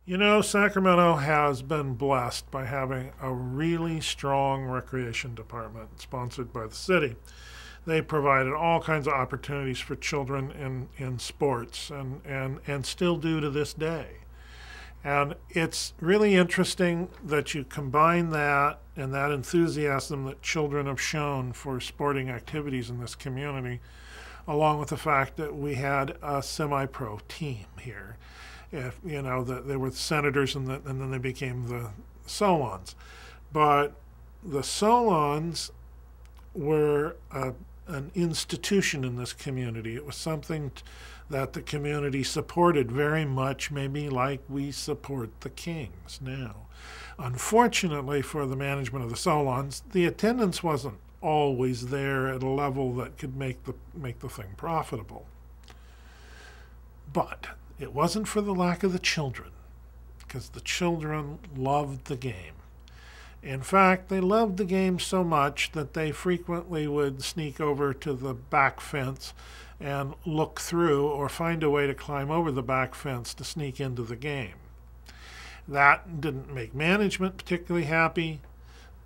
You know, Sacramento has been blessed by having a really strong recreation department sponsored by the city. They provided all kinds of opportunities for children in sports and still do to this day. And it's really interesting that you combine that and that enthusiasm that children have shown for sporting activities in this community, along with the fact that we had a semi-pro team here. If you know that they were the Senators and then they became the Solons, but the Solons were an institution in this community. It was something that the community supported very much, maybe like we support the Kings now. Unfortunately for the management of the Solons, the attendance wasn't always there at a level that could make the thing profitable. But it wasn't for the lack of the children, because the children loved the game. In fact, they loved the game so much that they frequently would sneak over to the back fence and look through or find a way to climb over the back fence to sneak into the game. That didn't make management particularly happy.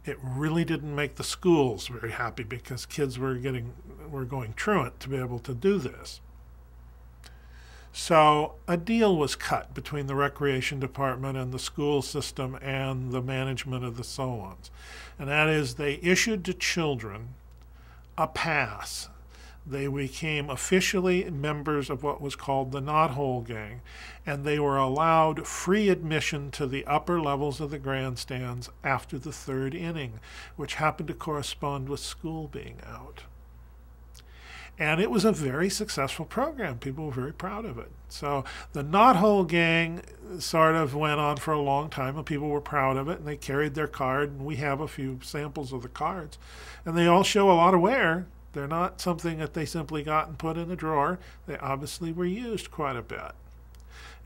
It really didn't make the schools very happy because kids were going truant to be able to do this. So a deal was cut between the recreation department and the school system and the management of the Solons. And that is, they issued to children a pass. They became officially members of what was called the Knothole Gang, and they were allowed free admission to the upper levels of the grandstands after the third inning, which happened to correspond with school being out. And it was a very successful program. People were very proud of it. So the Knothole Gang sort of went on for a long time, and people were proud of it, and they carried their card, and we have a few samples of the cards. And they all show a lot of wear. They're not something that they simply got and put in a drawer. They obviously were used quite a bit.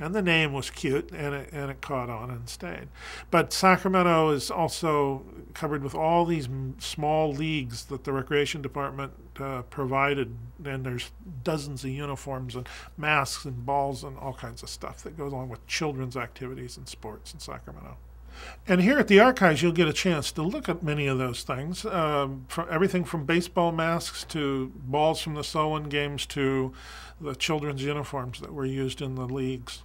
And the name was cute, and it caught on and stayed. But Sacramento is also covered with all these small leagues that the recreation department provided, and there's dozens of uniforms and masks and balls and all kinds of stuff that goes along with children's activities and sports in Sacramento. And here at the archives, you'll get a chance to look at many of those things, from everything from baseball masks to balls from the Solon games to the children's uniforms that were used in the leagues.